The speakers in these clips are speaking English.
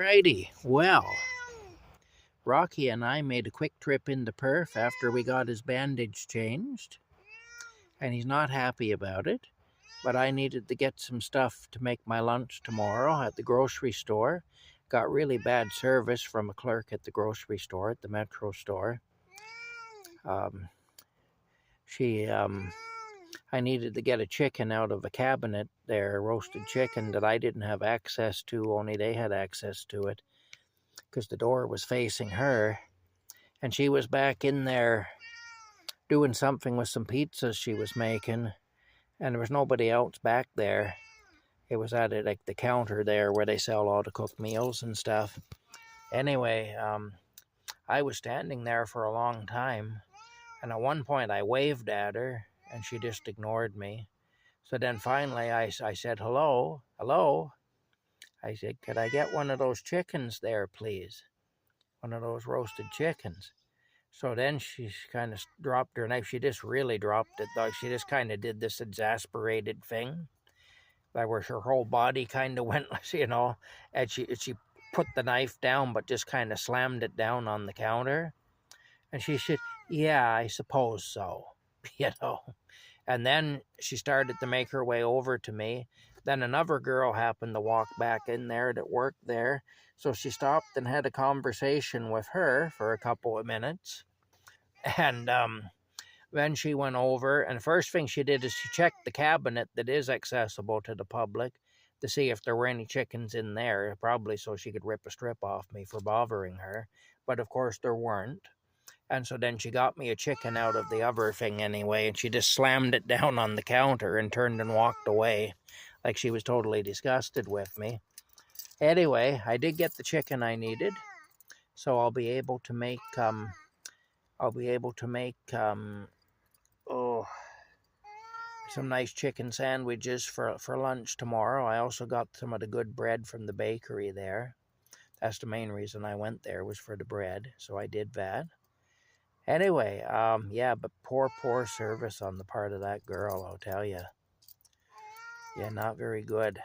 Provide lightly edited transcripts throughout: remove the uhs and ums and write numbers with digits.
Alrighty, well, Rocky and I made a quick trip into Perth after we got his bandage changed, and he's not happy about it, but I needed to get some stuff to make my lunch tomorrow at the grocery store. Got really bad service from a clerk at the grocery store, at the Metro store. I needed to get a chicken out of a cabinet there, roasted chicken that I didn't have access to, only they had access to it, because the door was facing her, and she was back in there doing something with some pizzas she was making, and there was nobody else back there. It was at it, like the counter there where they sell all the cooked meals and stuff. Anyway, I was standing there for a long time, and at one point I waved at her, and she just ignored me. So then finally I said, hello. I said, could I get one of those chickens there, please? One of those roasted chickens. So then she kind of dropped her knife. She just really dropped it, though. She just kind of did this exasperated thing, like where her whole body kind of went, and she put the knife down, but just kind of slammed it down on the counter. And she said, yeah, I suppose so, And then she started to make her way over to me. Then another girl happened to walk back in there that worked there. So she stopped and had a conversation with her for a couple of minutes. And then she went over, and the first thing she did is she checked the cabinet that is accessible to the public to see if there were any chickens in there, probably so she could rip a strip off me for bothering her. But of course there weren't. And so then she got me a chicken out of the other thing anyway, and she just slammed it down on the counter and turned and walked away like she was totally disgusted with me. Anyway, I did get the chicken I needed, so I'll be able to make some nice chicken sandwiches for lunch tomorrow. I also got some of the good bread from the bakery there. That's the main reason I went there, was for the bread, so I did that. Anyway, yeah, but poor service on the part of that girl, I'll tell you. Yeah, not very good.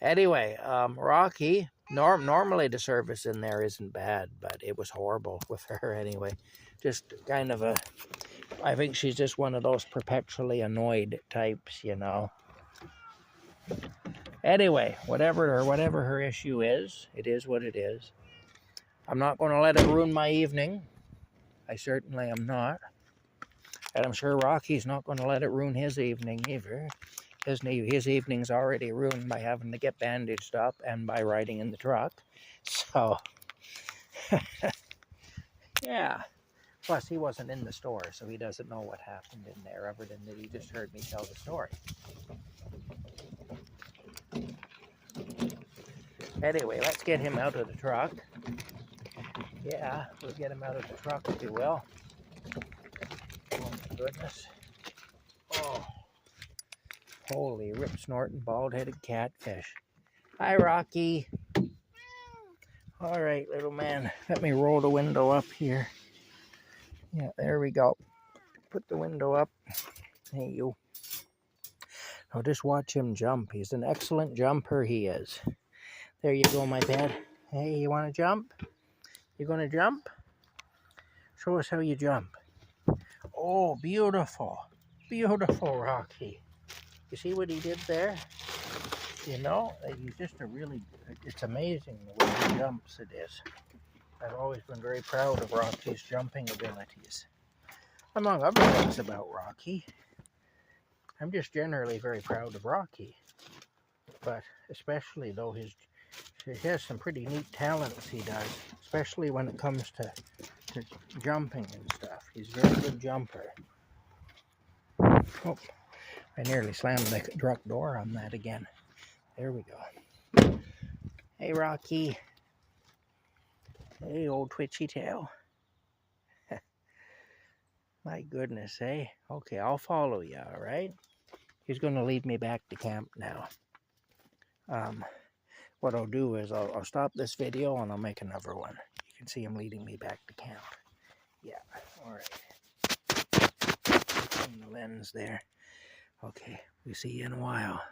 Anyway, Rocky, normally the service in there isn't bad, but it was horrible with her anyway. Just kind of I think she's just one of those perpetually annoyed types, Anyway, whatever her issue is, it is what it is. I'm not going to let it ruin my evening. I certainly am not. And I'm sure Rocky's not going to let it ruin his evening either. His evening's already ruined by having to get bandaged up and by riding in the truck. So, yeah. Plus, he wasn't in the store, so he doesn't know what happened in there, other than that he just heard me tell the story. Anyway, let's get him out of the truck. Yeah, we'll get him out of the truck, if you will. Oh, my goodness. Oh. Holy rip-snorting, bald-headed catfish. Hi, Rocky. All right, little man. Let me roll the window up here. Yeah, there we go. Put the window up. Hey, you. Now, just watch him jump. He's an excellent jumper, he is. There you go, my pet. Hey, you want to jump? You going to jump? Show us how you jump. Oh, beautiful. Beautiful, Rocky. You see what he did there? He's just it's amazing the way he jumps, it is. I've always been very proud of Rocky's jumping abilities. Among other things about Rocky, I'm just generally very proud of Rocky. But especially though he has some pretty neat talents, he does. Especially when it comes to jumping and stuff. He's a very good jumper. Oh. I nearly slammed the truck door on that again. There we go. Hey, Rocky. Hey, old twitchy tail. My goodness, eh? Okay, I'll follow you, all right? He's going to lead me back to camp now. What I'll do is I'll stop this video and I'll make another one. You can see him leading me back to camp. Yeah, all right. On the lens there. Okay, we'll see you in a while.